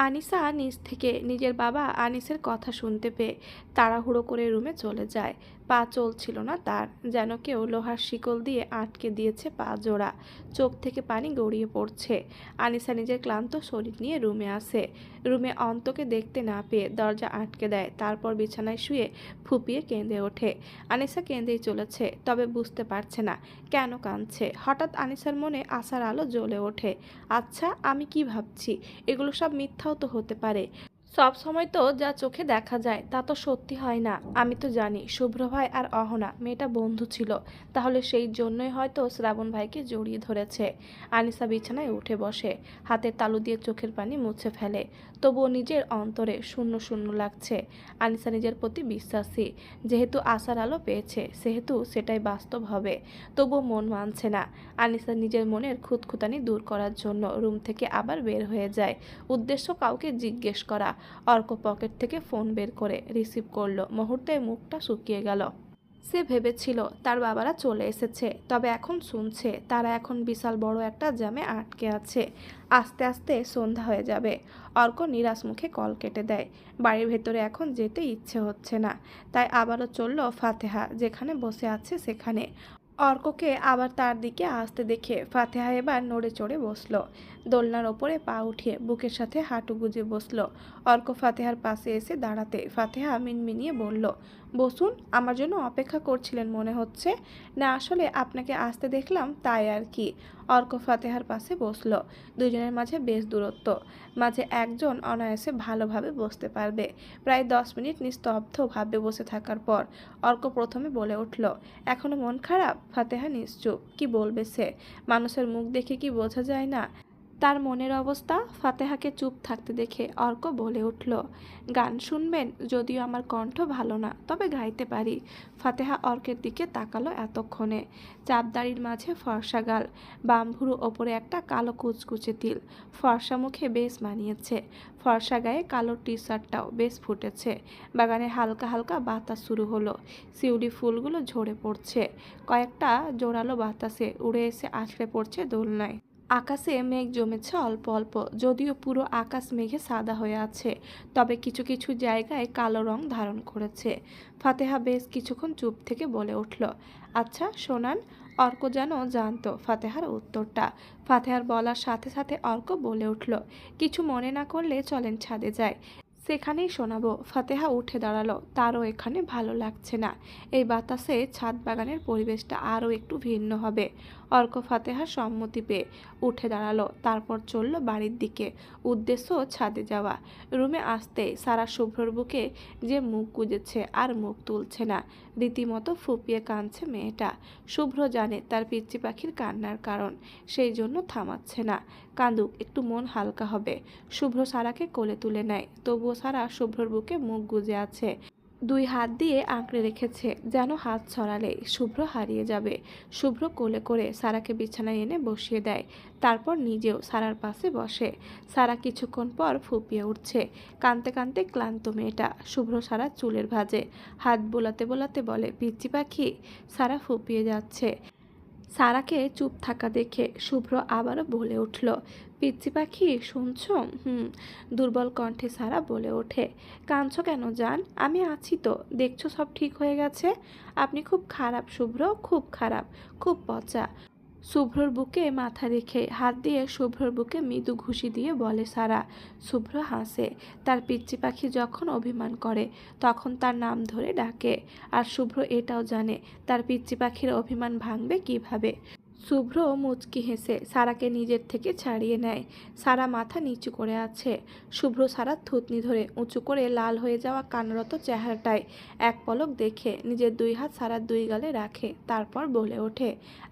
আনিসা নিজ থেকে নিজের বাবা আনিসের কথা শুনতে পেয়ে তাড়াহুড়ো করে রুমে চলে যায়। পা চলছিল না তার, যেন কেউ লোহার শিকল দিয়ে আটকে দিয়েছে পা জোড়া। চোখ থেকে পানি গড়িয়ে পড়ছে। আনিসা নিজের ক্লান্ত শরীর নিয়ে রুমে আসে। রুমে অন্তকে দেখতে না পেয়ে দরজা আটকে দেয়, তারপর বিছানায় শুয়ে ফুপিয়ে কেঁদে ওঠে। আনিসা কেঁদেই চলেছে, তবে বুঝতে পারছে না কেন কাঁদছে। হঠাৎ আনিসার মনে আশার আলো জ্বলে ওঠে। আচ্ছা, আমি কি ভাবছি? এগুলো সব মিথ্যাও তো হতে পারে। সব সময় তো যা চোখে দেখা যায় তা তো সত্যি হয় না। আমি তো জানি শুভ্র ভাই আর অহনা মেয়েটা বন্ধু ছিল, তাহলে সেই জন্যই হয়তো শ্রাবণ ভাইকে জড়িয়ে ধরেছে। আনিসা বিছানায় উঠে বসে, হাতের তালু দিয়ে চোখের পানি মুছে ফেলে। তবুও নিজের অন্তরে শূন্য শূন্য লাগছে। আনিসা নিজের প্রতি বিশ্বাসী, যেহেতু আশার আলো পেয়েছে সেহেতু সেটাই বাস্তব হবে। তবুও মন মানছে না। আনিসা নিজের মনের খুঁতখুঁতানি দূর করার জন্য রুম থেকে আবার বের হয়ে যায়। উদ্দেশ্য কাউকে জিজ্ঞেস করা। অর্ক পকেট থেকে ফোন বের করে রিসিভ করলো। মুহূর্তে মুখটা শুকিয়ে গেল। সে ভেবেছিল তার বাবারা চলে এসেছে, তবে এখন শুনছে তারা এখন বিশাল বড় একটা জ্যামে আটকে আছে। আস্তে আস্তে সন্ধ্যা হয়ে যাবে। অর্ক নিরাশ মুখে কল কেটে দেয়। বাড়ির ভেতরে এখন যেতে ইচ্ছে হচ্ছে না, তাই আবারও চলল ফাতেহা যেখানে বসে আছে সেখানে। অর্ককে আবার তার দিকে আসতে দেখে ফাতেহা এবার নড়ে চড়ে বসলো। দোলনার ওপরে পা উঠিয়ে বুকের সাথে হাঁটু গুজে বসলো। অর্ক ফাতেহার পাশে এসে দাঁড়াতে ফাতেহা মিনমিনিয়ে বলল, বসুন। আমার জন্য অপেক্ষা করছিলেন মনে হচ্ছে। না, আসলে আপনাকে আসতে দেখলাম তাই আর কি। অর্ক ফাতেহার পাশে বসলো। দুজনের মাঝে বেশ দূরত্ব, মাঝে একজন অনায়াসে ভালোভাবে বসতে পারবে। প্রায় 10 মিনিট নিস্তব্ধভাবে বসে থাকার পর অর্ক প্রথমে বলে উঠল, এখনো মন খারাপ? ফাতেহা নিশ্চুপ। কি বলবে সে? মানুষের মুখ দেখে কি বোঝা যায় না তার মনের অবস্থা? ফাতেহাকে চুপ থাকতে দেখে অর্ক বলে উঠল, গান শুনবেন? যদিও আমার কণ্ঠ ভালো না, তবে গাইতে পারি। ফাতেহা অর্কের দিকে তাকালো এতক্ষণে। চাপদাড়ির মাঝে ফর্সা গাল, বাম ভুরু ওপরে একটা কালো কুচকুচে তিল। ফর্সা মুখে বেশ মানিয়েছে। ফর্সা গায়ে কালো টি শার্টটাও বেশ ফুটেছে। বাগানে হালকা হালকা বাতাস শুরু হলো। শিউলি ফুলগুলো ঝরে পড়ছে। কয়েকটা জোরালো বাতাসে উড়ে এসে আছড়ে পড়ছে দোলনায়। আকাশে মেঘ জমেছে অল্প অল্প, যদিও পুরো আকাশ মেঘে সাদা হয়ে আছে, তবে কিছু কিছু জায়গায় কালো রং ধারণ করেছে। ফাতেহা বেশ কিছুক্ষণ চুপ থেকে বলে উঠল, আচ্ছা শোনান। অর্ক যেন জানতো ফাতেহার উত্তরটা। ফাতেহার বলার সাথে সাথে অর্ক বলে উঠল, কিছু মনে না করলে চলেন ছাদে যাই, সেখানেই শোনাবো। ফাতেহা উঠে দাঁড়ালো। তারও এখানে ভালো লাগছে না। এই বাতাসে ছাদ বাগানের পরিবেশটা আরও একটু ভিন্ন হবে। অর্ক ফাতেহার সম্মতি পেয়ে উঠে দাঁড়ালো, তারপর চলল বাড়ির দিকে। উদ্দেশ্য ছাদে যাওয়া। রুমে আসতে সারা শুভ্রর বুকে যে মুখ গুজেছে আর মুখ তুলছে না। রীতিমতো ফুপিয়ে কাঁদছে মেয়েটা। শুভ্র জানে তার পিচ্চি পাখির কান্নার কারণ, সেই জন্য থামাচ্ছে না। কাঁদুক, একটু মন হালকা হবে। শুভ্র সারাকে কোলে তুলে নেয়, তবুও সারা শুভ্রর বুকে মুখ গুজে আছে। দুই হাত দিয়ে আঁকড়ে রেখেছে, যেন হাত ছড়ালে শুভ্র হারিয়ে যাবে। শুভ্র কোলে করে সারাকে বিছানায় এনে বসিয়ে দেয়, তারপর নিজেও সারার পাশে বসে। সারা কিছুক্ষণ পর ফুপিয়ে উঠছে। কাঁদতে কাঁদতে ক্লান্ত মেয়েটা। শুভ্র সারা চুলের ভাঁজে হাত বোলাতে বোলাতে বলে, পিচ্চি পাখি। সারা ফুপিয়ে যাচ্ছে। সারাকে চুপ থাকা দেখে শুভ্র আবারও বলে উঠল, পিচ্চি পাখি শুনছো? দুর্বল কণ্ঠে সারা বলে ওঠে, কাঁদছো কেন জান? আমি আছি তো, দেখছো সব ঠিক হয়ে গেছে। আপনি খুব খারাপ শুভ্র, খুব খারাপ, খুব পচা। শুভ্রর বুকে মাথা রেখে হাত দিয়ে শুভ্রর বুকে মৃদু ঘুষি দিয়ে বলে সারা। শুভ্র হাসে। তার পিচ্চি পাখি যখন অভিমান করে তখন তার নাম ধরে ডাকে। আর শুভ্র এটাও জানে তার পিচ্চি পাখির অভিমান ভাঙবে কিভাবে। শুভ্র মুচকি হেসে সারাকে নিজের থেকে ছাড়িয়ে নেয়। সারা মাথা নিচু করে আছে। শুভ্র সারার থুতনি ধরে উঁচু করে লাল হয়ে যাওয়া কান্নারত চেহারাটায় এক পলক দেখে নিজের দুই হাত সারার দুই গালে রাখে, তারপর বলে ওঠে,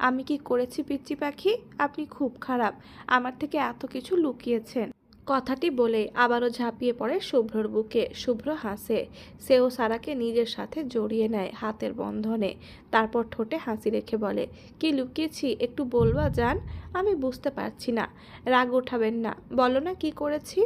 আমি কি করেছি পিচ্চি পাখি? আপনি খুব খারাপ, আমার থেকে এত কিছু লুকিয়েছেন। কথাটি বলে আবারও ঝাঁপিয়ে পড়ে শুভ্রর বুকে। শুভ্র হাসে। সেও সারাকে নিজের সাথে জড়িয়ে নেয় হাতের বন্ধনে। তারপর ঠোঁটে হাসি রেখে বলে, কি লুকিয়েছি একটু বলবা জান? আমি বুঝতে পারছি না। রাগ উঠাবেন না, বলো না কি করেছি।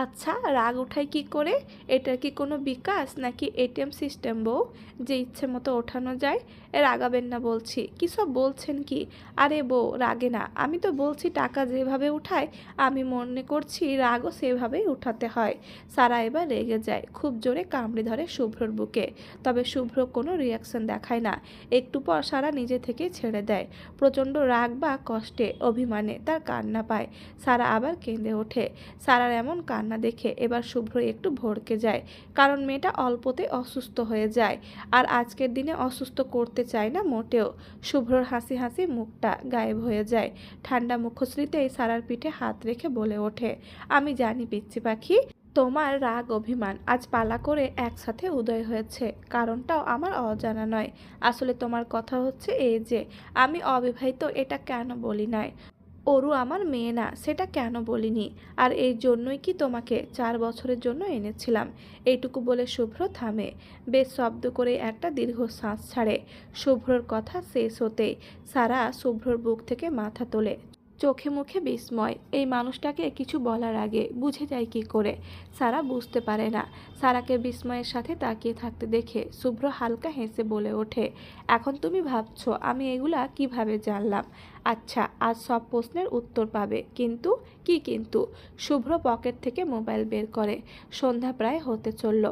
আচ্ছা, রাগ ওঠায় কি করে? এটার কি কোনো বিকাশ নাকি এটিএম সিস্টেম বউ, যে ইচ্ছে মতো ওঠানো যায়? রাগাবেন না বলছি। কী সব বলছেন কি? আরে বউ রাগে না, আমি তো বলছি টাকা যেভাবে উঠায় আমি মনে করছি রাগও সেভাবেই উঠাতে হয়। সারা এবার রেগে যায়, খুব জোরে কামড়ে ধরে শুভ্রর বুকে। তবে শুভ্র কোনো রিয়াকশন দেখায় না। একটু পর সারা নিজে থেকেই ছেড়ে দেয়। প্রচণ্ড রাগ বা কষ্টে, অভিমানে তার কান্না পায়। সারা আবার কেঁদে ওঠে। সারার এমন কান্না দেখে এবার শুভ্র একটু ভড়কে যায়, কারণ মেয়েটা অল্পতেই অসুস্থ হয়ে যায়। আর আজকের দিনে অসুস্থ করতে চায় না মোটেও। শুভ্রর হাসি হাসি মুখটা গায়েব হয়ে যায়। ঠান্ডা মুখশ্রীতেই সারার পিঠে হাত রেখে বলে ওঠে, আমি জানি পিচ্চি পাখি, তোমার রাগ অভিমান আজ পালা করে একসাথে উদয় হয়েছে। কারণটাও আমার অজানা নয়। আসলে তোমার কথা হচ্ছে এই যে আমি অবিবাহিত, এটা কেন বলি নাই? অরু আমার মেয়ে না, সেটা কেন বলিনি? আর এই জন্যই কি তোমাকে 4 বছরের জন্য এনেছিলাম। এইটুকু বলে শুভ্র থামে। বেশ শব্দ করে একটা দীর্ঘ শ্বাস ছাড়ে। শুভ্রর কথা শেষ হতেই সারা শুভ্রর বুক থেকে মাথা তোলে। চোখে মুখে বিস্ময়। এই মানুষটাকে কিছু বলার আগে বুঝে যায় কি করে? সারা বুঝতে পারে না। সারাকে বিস্ময়ের সাথে তাকিয়ে থাকতে দেখে শুভ্র হালকা হেসে বলে ওঠে, এখন তুমি ভাবছো আমি এগুলা কিভাবে জানলাম? আচ্ছা, আজ সব প্রশ্নের উত্তর পাবে। কিন্তু? কি কিন্তু? শুভ্র পকেট থেকে মোবাইল বের করে। সন্ধ্যা প্রায় হতে চলল।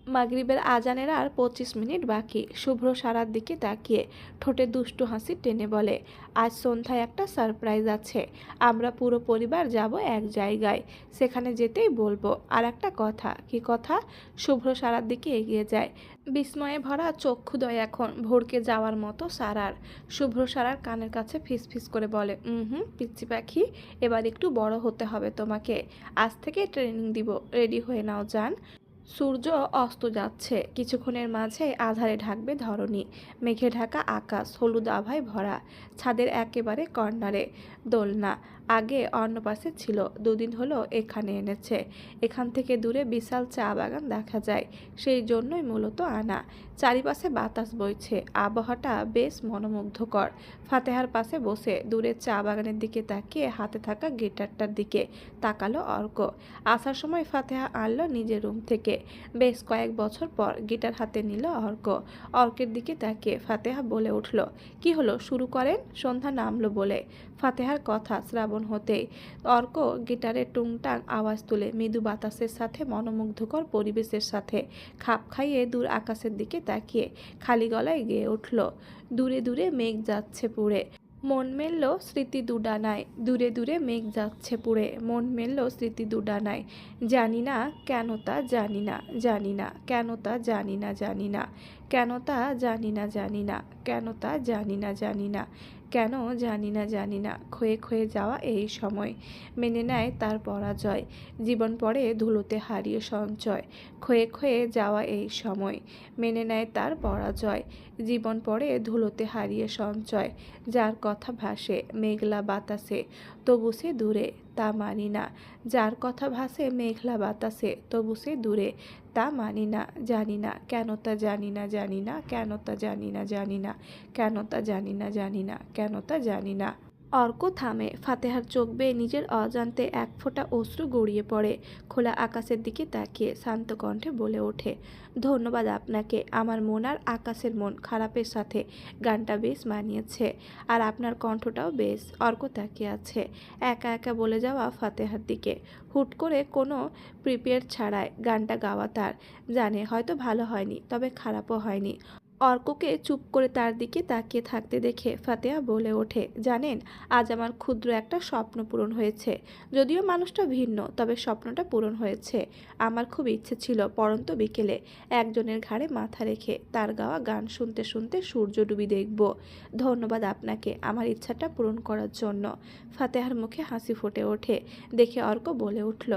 মাগরিবের আজানের আর 25 মিনিট বাকি। শুভ্র সারার দিকে তাকিয়ে ঠোঁটে দুষ্টু হাসি টেনে বলে, আজ সন্ধ্যায় একটা সারপ্রাইজ আছে। আমরা পুরো পরিবার যাব এক জায়গায়, সেখানে যেতেই বলবো। আর একটা কথা। কি কথা? শুভ্র সারার দিকে এগিয়ে যায়। বিস্ময়ে ভরা চক্ষুদ্বয় এখন ভড়কে যাওয়ার মতো সারার। শুভ্র সারার কানের কাছে ফিসফিস করে বলে, পিচ্চি পাখি, এবার একটু বড় হতে হবে তোমাকে। আজ থেকে ট্রেনিং দিব, রেডি হয়ে নাও যান। সূর্য অস্ত যাচ্ছে। কিছুক্ষণের মাঝে আঁধারে ঢাকবে ধরণী। মেঘে ঢাকা আকাশ হলুদ আভায় ভরা। ছাদের একেবারে কর্নারে দোলনা। আগে অন্য পাশে ছিল, 2 দিন হলো এখানে এনেছে। এখান থেকে দূরে বিশাল চা বাগান দেখা যায়, সেই জন্যই মূলত আনা। চারিপাশে বাতাস বইছে, আবহাওয়াটা বেশ মনোমুগ্ধকর। ফাতেহার পাশে বসে দূরের চা বাগানের দিকে তাকিয়ে হাতে থাকা গিটারটার দিকে তাকালো অর্ক। আসার সময় ফাতেহা আনলো নিজের রুম থেকে। বেশ কয়েক বছর পর গিটার হাতে নিল অর্ক। অর্কের দিকে তাকিয়ে ফাতেহা বলে উঠল, কি হলো, শুরু করেন। সন্ধ্যা নামলো বলে ফাতেহার কথা শ্রাবণ হতেই অর্ক গিটারের টুংটাং আওয়াজ তুলে মৃদু বাতাসের সাথে মনোমুগ্ধকর পরিবেশের সাথে খাপ খাইয়ে দূর আকাশের দিকে তাকিয়ে খালি গলায় গেয়ে উঠল, দূরে দূরে মেঘ যাচ্ছে পুড়ে, মন মেলল স্মৃতি দুডানায়। দূরে দূরে মেঘ যাচ্ছে পুড়ে, মন মেলল স্মৃতি দুডানায়। জানি না কেন তা জানি না, জানি না কেন তা জানি না, জানি না কেন তা জানি না, জানি না কেন তা জানি না, জানি না কেন জানি না, জানি না। ক্ষয়ে ক্ষয়ে যাওয়া এই সময় মেনে নেয় তার পরাজয়। জীবন পড়ে ধুলোতে হারিয়ে সঞ্চয়। ক্ষয়ে ক্ষয়ে যাওয়া এই সময় মেনে নেয় তার পরাজয়। জীবন পড়ে ধুলোতে হারিয়ে সঞ্চয়। যার কথা ভাসে মেঘলা বাতাসে, তবু সে দূরে, তা মানি না। যার কথা ভাসে মেঘলা বাতাসে, তবু সে দূরে, তা মানি না। জানি না কেন তা জানি না, জানি না কেন তা জানি না, জানি না কেন তা জানি না, জানি না কেন তা জানি না। অর্ক থামে। ফাতেহার চোখ বেয়ে নিজের অজান্তে এক ফোঁটা অশ্রু গড়িয়ে পড়ে। খোলা আকাশের দিকে তাকিয়ে শান্ত কণ্ঠে বলে ওঠে, ধন্যবাদ আপনাকে। আমার মন আর আকাশের মন খারাপের সাথে গানটা বেশ মানিয়েছে। আর আপনার কণ্ঠটাও বেশ। অর্ক তাকিয়ে আছে একা একা বলে যাওয়া ফাতেহার দিকে। হুট করে কোনো প্রিপেয়ার ছাড়াই গানটা গাওয়া তার। জানে হয়তো ভালো হয়নি, তবে খারাপও হয়নি। অর্ককে চুপ করে তার দিকে তাকিয়ে থাকতে দেখে ফাতেহা বলে ওঠে, জানেন, আজ আমার ক্ষুদ্র একটা স্বপ্ন পূরণ হয়েছে। যদিও মানুষটা ভিন্ন, তবে স্বপ্নটা পূরণ হয়েছে। আমার খুব ইচ্ছে ছিল পড়ন্ত বিকেলে একজনের ঘাড়ে মাথা রেখে তার গাওয়া গান শুনতে শুনতে সূর্য ডুবি দেখব। ধন্যবাদ আপনাকে আমার ইচ্ছাটা পূরণ করার জন্য। ফাতেহার মুখে হাসি ফুটে ওঠে দেখে অর্ক বলে উঠল,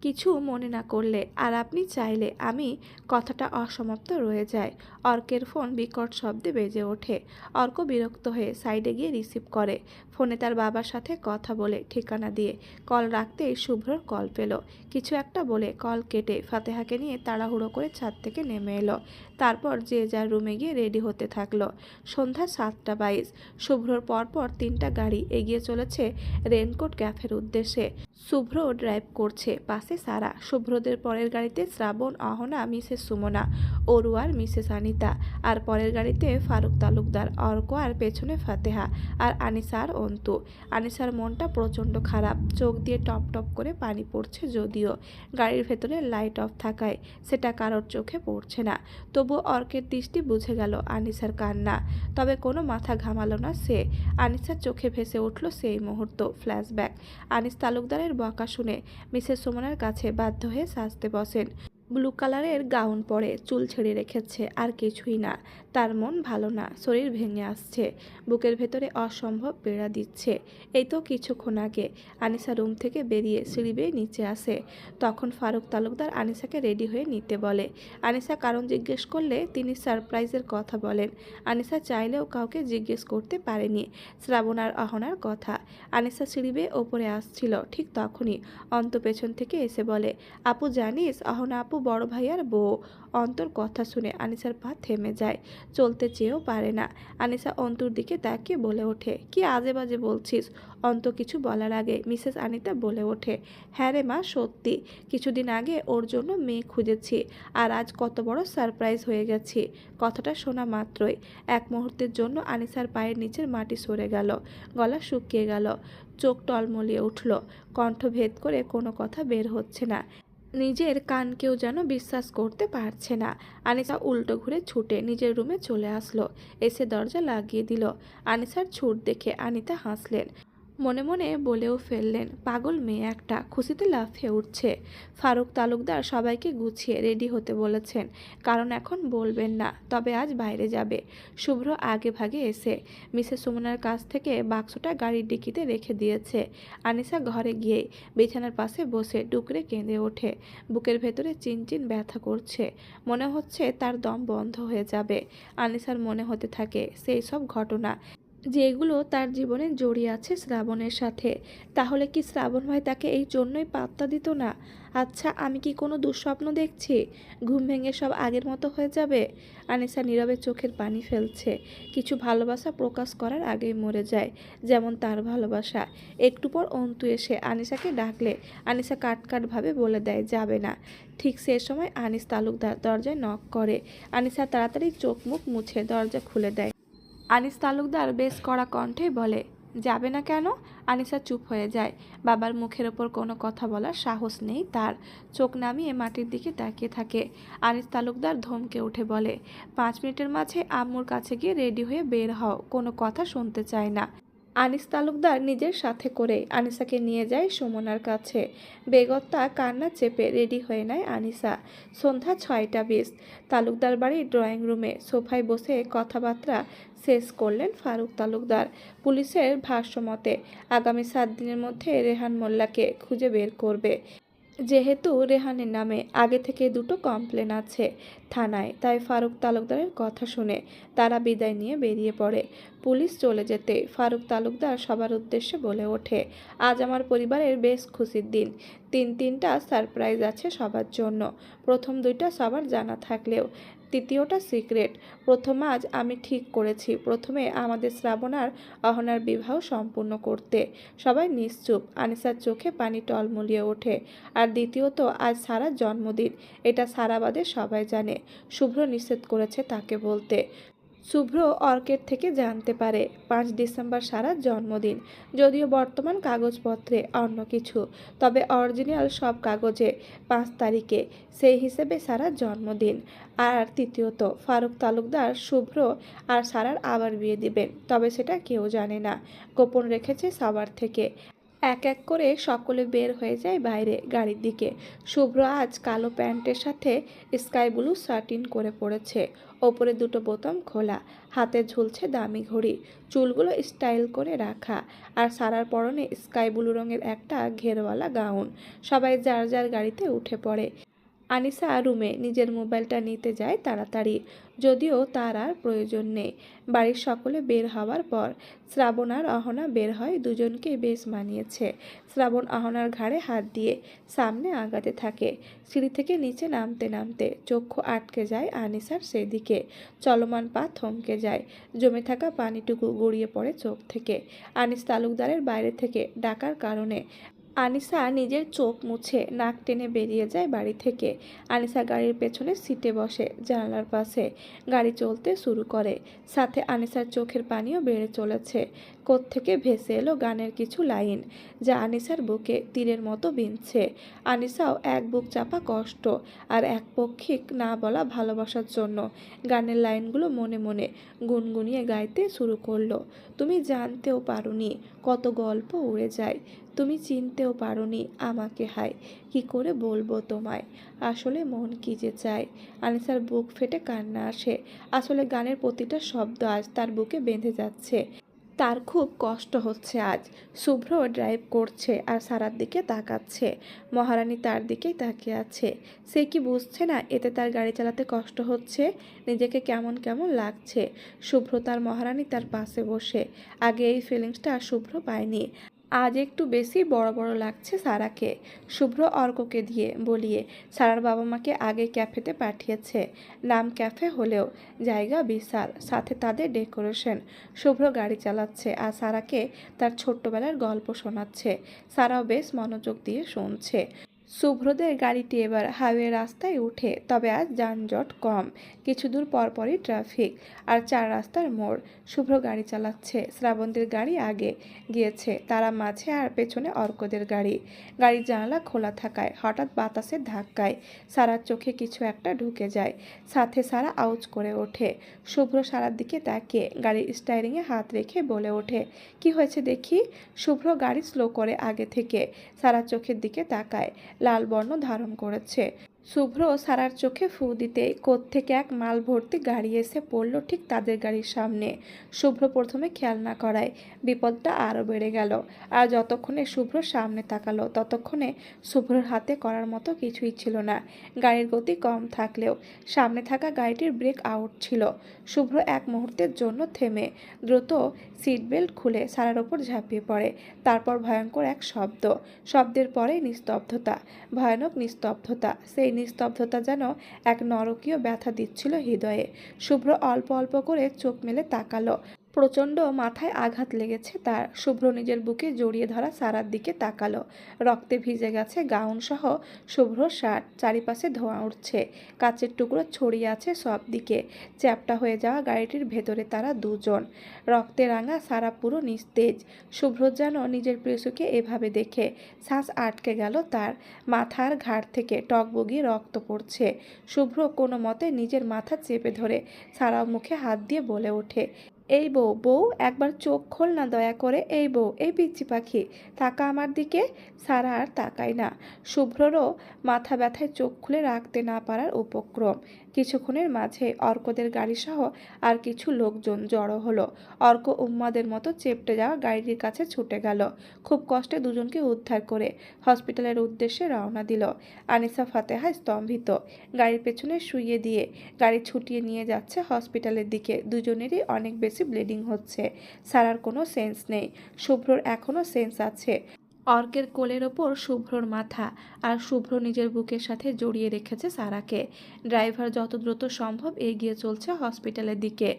কিছু মনে না করলে আর আপনি চাইলে আমি কথাটা অসমাপ্ত রয়ে যায়। অর্কের ফোন বিকট শব্দে বেজে ওঠে। অর্ক বিরক্ত হয়ে সাইডে গিয়ে রিসিভ করে। ফোনে তার বাবার সাথে কথা বলে ঠিকানা দিয়ে কল রাখতেই শুভ্রর কল পেল। কিছু একটা বলে কল কেটে ফাতেহাকে নিয়ে তাড়াহুড়ো করে ছাদ থেকে নেমে এলো। তারপর যে যার রুমে গিয়ে রেডি হতে থাকলো। সন্ধ্যা 7:22। শুভ্রর পরপর 3টা গাড়ি এগিয়ে চলেছে রেনকোট ক্যাফের উদ্দেশ্যে। শুভ্র ড্রাইভ করছে, পাশে সারা। শুভ্রদের পরের গাড়িতে শ্রাবণ, অহনা, মিসেস সুমনা, অরু আর মিসেস আনিতা। আর পরের গাড়িতে ফারুক তালুকদার, অর্ক আর পেছনে ফাতেহা আর আনিসা আর অন্তু। আনিসার মনটা প্রচণ্ড খারাপ, চোখ দিয়ে টপ টপ করে পানি পড়ছে। যদিও গাড়ির ভেতরে লাইট অফ থাকায় সেটা কারোর চোখে পড়ছে না, তবু অর্কের দৃষ্টি বুঝে গেল আনিসার কান্না। তবে কোনো মাথা ঘামালো না সে। আনিসার চোখে ভেসে উঠল সেই মুহূর্ত, ফ্ল্যাশব্যাক। আনিস তালুকদারের বকা শুনে মিসেস সুমনার কাছে বাধ্য হয়ে সাজতে বসেন। ব্লু কালারের গাউন পরে, চুল ছেড়ে রেখেছে, আর কিছুই না। তার মন ভালো না, শরীর ভেঙে আসছে, বুকের ভেতরে অসম্ভব পীড়া দিচ্ছে। এই তো কিছুক্ষণ আগে আনিসা রুম থেকে বেরিয়ে সিঁড়ি বেয়ে নিচে আসে, তখন ফারুক তালুকদার আনিসাকে রেডি হয়ে নিতে বলে। আনিসা কারণ জিজ্ঞেস করলে তিনি সারপ্রাইজের কথা বলেন। আনিসা চাইলেও কাউকে জিজ্ঞেস করতে পারেনি শ্রাবণ আর অহনার কথা। আনিসা সিঁড়ি বেয়ে ওপরে আসছিল, ঠিক তখনই অন্ত পেছন থেকে এসে বলে, আপু জানিস অহনা আপু বড় ভাইয়ার বউ। অন্তর কথা শুনে আনিসার পা থেমে যায়, চলতে চেয়েও পারে না। আনিসা অন্তুর দিকে তাকিয়ে বলে ওঠে, কি আজে বাজে বলছিস? অন্ত কিছু বলার আগে মিসেস আনিতা বলে ওঠে, হ্যাঁ রে মা সত্যি, কিছুদিন আগে ওর জন্য মেয়ে খুঁজেছি, আর আজ কত বড় সারপ্রাইজ হয়ে গেছি। কথাটা শোনা মাত্রই এক মুহূর্তের জন্য আনিসার পায়ের নিচের মাটি সরে গেল, গলা শুকিয়ে গেল, চোখ টলমলিয়ে উঠল, কণ্ঠ ভেদ করে কোনো কথা বের হচ্ছে না। নিজের কানকেও যেন বিশ্বাস করতে পারছে না। আনিসা উল্টো ঘুরে ছুটে নিজের রুমে চলে আসলো, এসে দরজা লাগিয়ে দিল। আনিসার ছুট দেখে আনিতা হাসলেন, মনে মনে বলেও ফেললেন, পাগল মেয়ে একটা, খুশিতে লাফিয়ে উঠছে। ফারুক তালুকদার সবাইকে গুছিয়ে রেডি হতে বলেছেন, কারণ এখন বলবেন না, তবে আজ বাইরে যাবে। শুভ্র আগে ভাগে এসে মিসেস সুমনার কাছ থেকে বাক্সটা গাড়ির ডিকিতে রেখে দিয়েছে। আনিসা ঘরে গিয়ে বিছানার পাশে বসে ডুকরে কেঁদে ওঠে, বুকের ভেতরে চিনচিন ব্যথা করছে, মনে হচ্ছে তার দম বন্ধ হয়ে যাবে। আনিসার মনে হতে থাকে সেই সব ঘটনা যেগুলো তার জীবনে জড়িয়ে আছে শ্রাবণের সাথে। তাহলে কি শ্রাবণ ভাই তাকে এই জন্যই পাত্তা দিত না? আচ্ছা, আমি কি কোনো দুঃস্বপ্ন দেখছি? ঘুম ভেঙে সব আগের মতো হয়ে যাবে? আনিসা নীরবে চোখের পানি ফেলছে। কিছু ভালোবাসা প্রকাশ করার আগেই মরে যায়, যেমন তার ভালোবাসা। একটু পর অন্তু এসে আনিসাকে ডাকলে আনিসা কাটকাটভাবে বলে দেয় যাবে না। ঠিক সে সময় আনিস তালুকদার দরজায় নক করে। আনিসা তাড়াতাড়ি চোখ মুখ মুছে দরজা খুলে দেয়। আনিস তালুকদার বেশ কড়া কণ্ঠে বলে, যাবে না কেন? আনিসা চুপ হয়ে যায়, বাবার মুখের ওপর কোনো কথা বলার সাহস নেই তার। চোখ নামিয়ে মাটির দিকে তাকিয়ে থাকে। আনিস তালুকদার ধমকে উঠে বলে, 5 মিনিটের মাঝে আম্মুর কাছে গিয়ে রেডি হয়ে বের হও, কোনো কথা শুনতে চায় না। আনিস তালুকদার নিজের সাথে করে আনিসাকে নিয়ে যায় সুমনার কাছে। বেগত্তা কান্না চেপে রেডি হয়ে নেয় আনিসা। সন্ধ্যা 6টা 20। তালুকদার বাড়ির ড্রয়িং রুমে সোফায় বসে কথাবার্তা শেষ করলেন ফারুক তালুকদার। পুলিশের ভাষ্যমতে আগামী 7 দিনের মধ্যে রেহান মোল্লাকে খুঁজে বের করবে। যেহেতু রেহানের নামে আগে থেকে দুটো কমপ্লেন আছে থানায়, তাই ফারুক তালুকদারের কথা শুনে তারা বিদায় নিয়ে বেরিয়ে পড়ে। পুলিশ চলে যেতে ফারুক তালুকদার সবার উদ্দেশ্যে বলে ওঠে, আজ আমার পরিবারের বেশ খুশির দিন। তিনটা সারপ্রাইজ আছে সবার জন্য। প্রথম দুইটা সবার জানা থাকলেও তৃতীয়টা সিক্রেট। প্রথম আজ আমি ঠিক করেছি প্রথমে আমাদের শ্রাবণ আর অহনার বিবাহ সম্পূর্ণ করতে। সবাই নিশ্চুপ, আনিসার চোখে পানি টলমলিয়ে ওঠে। আর দ্বিতীয়ত আজ সারার জন্মদিন, এটা সারা বাদে সবাই জানে। শুভ্র নিষেধ করেছে তাকে বলতে। শুভ্র অর্কের থেকে জানতে পারে 5 ডিসেম্বর সারার জন্মদিন, যদিও বর্তমান কাগজপত্রে অন্য কিছু, তবে অরিজিনাল সব কাগজে 5 তারিখে, সেই হিসেবে সারার জন্মদিন। আর তৃতীয়ত ফারুক তালুকদার শুভ্র আর সারার আবার বিয়ে দিবেন, তবে সেটা কেউ জানে না, গোপন রেখেছে সবার থেকে। এক এক করে সকলে বের হয়ে যায় বাইরে গাড়ির দিকে। শুভ্র আজ কালো প্যান্টের সাথে স্কাই ব্লু শার্টিন করে পড়েছে, ওপরে দুটো বোতাম খোলা, হাতে ঝুলছে দামি ঘড়ি, চুলগুলো স্টাইল করে রাখা। আর সারার পরনে স্কাই ব্লু রঙের একটা ঘেরওয়ালা গাউন। সবাই যার যার গাড়িতে উঠে পড়ে। আনিসা রুমে নিজের মোবাইলটা নিতে যায় তাড়াতাড়ি, যদিও তার আর প্রয়োজন নেই। বাড়ির সকলে বের হওয়ার পর শ্রাবণ আর অহনা বের হয়, দুজনকেই বেশ মানিয়েছে। শ্রাবণ অহনার ঘাড়ে হাত দিয়ে সামনে আগাতে থাকে। সিঁড়ি থেকে নিচে নামতে নামতে চক্ষু আটকে যায় আনিসার সেদিকে, চলমান পা থমকে যায়, জমে থাকা পানিটুকু গড়িয়ে পড়ে চোখ থেকে। আনিস তালুকদারের বাইরে থেকে ডাকার কারণে আনিসা নিজের চোখ মুছে নাক টেনে বেরিয়ে যায় বাড়ি থেকে। আনিসা গাড়ির পেছনে সিটে বসে, জানালার পাশে। গাড়ি চলতে শুরু করে, সাথে আনিসার চোখের পানিও বেড়ে চলেছে। কোত্থেকে ভেসে এলো গানের কিছু লাইন, যা আনিসার বুকে তীরের মতো বিঁধছে। আনিসাও এক বুক চাপা কষ্ট আর এক পক্ষিক না বলা ভালোবাসার জন্য গানের লাইনগুলো মনে মনে গুনগুনিয়ে গাইতে শুরু করলো। তুমি জানতেও পারোনি কত গল্প উড়ে যায়, তুমি চিনতেও পারোনি আমাকে, হায় কি করে বলবো তোমায়, আসলে মন কি যে চায়। আনিসার বুক ফেটে কান্না আসে। আসলে গানের প্রতিটা শব্দ আজ তার বুকে বেঁধে যাচ্ছে। তার খুব কষ্ট হচ্ছে আজ। শুভ্র ড্রাইভ করছে আর সারার দিকে তাকাচ্ছে। মহারানী তার দিকেই তাকিয়ে আছে। সে কি বুঝছে না এতে তার গাড়ি চালাতে কষ্ট হচ্ছে? নিজেকে কেমন কেমন লাগছে। শুভ্র তার মহারানী তার পাশে বসে। আগে এই ফিলিংসটা শুভ্র পায়নি। আজ একটু বেশি বড় বড় লাগছে সারাকে। শুভ্র অর্ককে দিয়ে বলিয়ে সারার বাবা মাকে আগে ক্যাফেতে পাঠিয়েছে। নাম ক্যাফে হলেও জায়গা বিশাল, সাথে তাদের ডেকোরেশন। শুভ্র গাড়ি চালাচ্ছে আর সারাকে তার ছোট্টবেলার গল্প শোনাচ্ছে। সারাও বেশ মনোযোগ দিয়ে শুনছে। শুভ্রদের গাড়িটি এবার হাইওয়ে রাস্তায় উঠে, তবে আজ যানজট কম। কিছু দূর পরপরই ট্রাফিক আর চার রাস্তার মোড়। শুভ্র গাড়ি চালাচ্ছে, শ্রাবন্তীর গাড়ি আগে গিয়েছে, তারা মাঝে আর পেছনে অর্কদের গাড়ি। গাড়ির জানালা খোলা থাকায় হঠাৎ বাতাসের ধাক্কায় সারার চোখে কিছু একটা ঢুকে যায়। সাথে সারা আউজ করে ওঠে। শুভ্র সারার দিকে তাকিয়ে গাড়ির স্টায়ারিংয়ে হাত রেখে বলে ওঠে, কি হয়েছে দেখি? শুভ্র গাড়ি স্লো করে আগে থেকে। সারার চোখের দিকে তাকায়, লাল বর্ণ ধারণ করেছে। শুভ্র সারার চোখে ফু দিতেই কোত্থেকে এক মাল ভর্তি গাড়ি এসে পড়ল ঠিক তাদের গাড়ির সামনে। শুভ্র প্রথমে খেয়াল না করায় বিপদটা আরও বেড়ে গেল। আর যতক্ষণে শুভ্র সামনে তাকালো ততক্ষণে শুভ্রর হাতে করার মতো কিছুই ছিল না। গাড়ির গতি কম থাকলেও সামনে থাকা গাড়িটির ব্রেক আউট ছিল। শুভ্র এক মুহূর্তের জন্য থেমে দ্রুত সিট বেল্ট খুলে সারার ওপর ঝাঁপিয়ে পড়ে। তারপর ভয়ঙ্কর এক শব্দ, শব্দের পরে নিস্তব্ধতা, ভয়ানক নিস্তব্ধতা। সেই নিস্তব্ধতা যেন এক নরকীয় ব্যথা দিচ্ছিল হৃদয়ে। শুভ্র অল্প অল্প করে চোখ মেলে তাকালো। প্রচণ্ড মাথায় আঘাত লেগেছে তার। শুভ্র নিজের বুকে জড়িয়ে ধরা সারার দিকে তাকালো। রক্তে ভিজে গেছে গাউন সহ শুভ্র শার্ট, চারিপাশে ধোঁয়া উঠছে, কাচের টুকরো ছড়িয়ে আছে সব দিকে। চ্যাপ্টা হয়ে যাওয়া গাড়িটির ভেতরে তারা দুজন। রক্তে রাঙা সারা পুরো নিস্তেজ। শুভ্র যেন নিজের প্রেয়সীকে এভাবে দেখে শ্বাস আটকে গেল তার। মাথার ঘাড় থেকে টকবগিয়ে রক্ত পড়ছে। শুভ্র কোনো মতে নিজের মাথা চেপে ধরে সারা মুখে হাত দিয়ে বলে ওঠে, এই বউ, বউ একবার চোখ খোল না দয়া করে, এই বউ, এই পিচ্চি পাখি, তাকা আমার দিকে। সারা আর তাকায় না। শুভ্ররও মাথা ব্যথায় চোখ খুলে রাখতে না পারার উপক্রম। কিছুক্ষণের মাঝে অর্কদের গাড়িসহ আর কিছু লোকজন জড়ো হলো। অর্ক উম্মাদের মতো চেপটে যাওয়া গাড়িটির কাছে ছুটে গেল। খুব কষ্টে দুজনকে উদ্ধার করে হসপিটালের উদ্দেশ্যে রওনা দিল। আনিসা ফাতেহা স্তম্ভিত। গাড়ির পেছনে শুইয়ে দিয়ে গাড়ি ছুটিয়ে নিয়ে যাচ্ছে হসপিটালের দিকে। দুজনেরই অনেক বেশি ব্লিডিং হচ্ছে। সারার কোনো সেন্স নেই, শুভ্রর এখনও সেন্স আছে। অর্কের কোলের ওপর শুভ্রর মাথা, আর শুভ্র নিজের বুকের সাথে জড়িয়ে রেখেছে সারাকে। ড্রাইভার যত দ্রুত সম্ভব এগিয়ে চলছে হসপিটালের দিকে।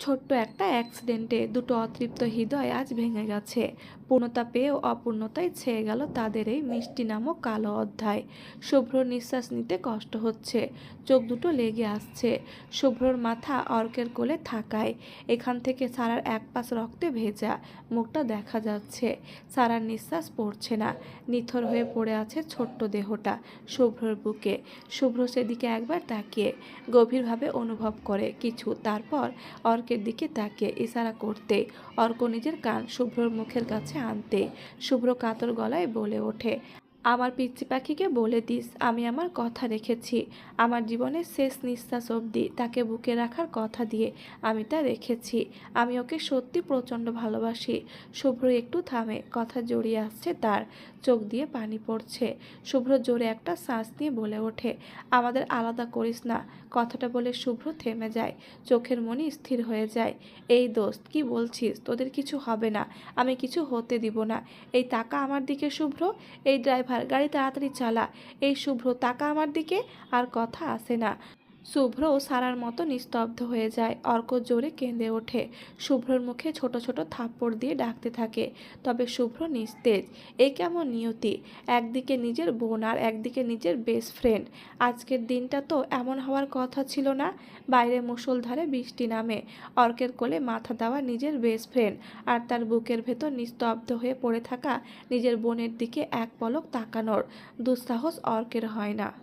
ছোট্ট একটা অ্যাক্সিডেন্টে দুটো অতৃপ্ত হৃদয় আজ ভেঙে গেছে। পূর্ণতা পেয়েও অপূর্ণতায় ছেয়ে গেল তাদের এই মিষ্টি নামক কালো অধ্যায়। শুভ্রর নিঃশ্বাস নিতে কষ্ট হচ্ছে, চোখ দুটো লেগে আসছে। শুভ্রর মাথা অর্কের কোলে থাকায় এখান থেকে সারার এক পাশ রক্তে ভেজা, মুখটা দেখা যাচ্ছে। সারার নিঃশ্বাস পড়ছে না, নিথর হয়ে পড়ে আছে ছোট্ট দেহটা শুভ্রর বুকে। শুভ্র সেদিকে একবার তাকিয়ে গভীরভাবে অনুভব করে কিছু, তারপর অর্কের দিকে তাকিয়ে ইশারা করতে অর্ক নিজের কান শুভ্রর মুখের কাছে আনতে শুভ্র কাতর গলায় বলে ওঠে, আমার পিচ্চি পাখিকে বলে দিস আমি আমার কথা রেখেছি। আমার জীবনের শেষ নিঃশ্বাস অবধি তাকে বুকে রাখার কথা দিয়ে আমি তা রেখেছি। আমি ওকে সত্যি প্রচণ্ড ভালোবাসি। শুভ্র একটু থামে, কথা জড়িয়ে আসছে তার, চোখ দিয়ে পানি পড়ছে। শুভ্র জোরে একটা শ্বাস নিয়ে বলে ওঠে, আমাদের আলাদা করিস না। কথাটা বলে শুভ্র থেমে যায়, চোখের মনি স্থির হয়ে যায়। এই দোস্ত, কি বলছিস? তোদের কিছু হবে না, আমি কিছু হতে দিব না। এই তাকা আমার দিকে শুভ্র, এই ড্রাইভার গাড়ি তাড়াতাড়ি চালা, এই শুভ্র তাকা আমার দিকে। আর কথা আসে না। শুভ্রও সারার মতো নিস্তব্ধ হয়ে যায়। অর্ক জোরে কেঁদে ওঠে, শুভ্রর মুখে ছোট ছোট থাপ্পড় দিয়ে ডাকতে থাকে। তবে শুভ্র নিস্তেজ। এ কেমন নিয়তি! একদিকে নিজের বোন আর একদিকে নিজের বেস্ট ফ্রেন্ড। আজকের দিনটা তো এমন হওয়ার কথা ছিল না। বাইরে মুষলধারে বৃষ্টি নামে, অর্কের কোলে মাথা দেওয়া নিজের বেস্ট ফ্রেন্ড, আর তার বুকের ভেতর নিস্তব্ধ হয়ে পড়ে থাকা নিজের বোনের দিকে এক পলক তাকানোর দুঃসাহস অর্কের হয় না।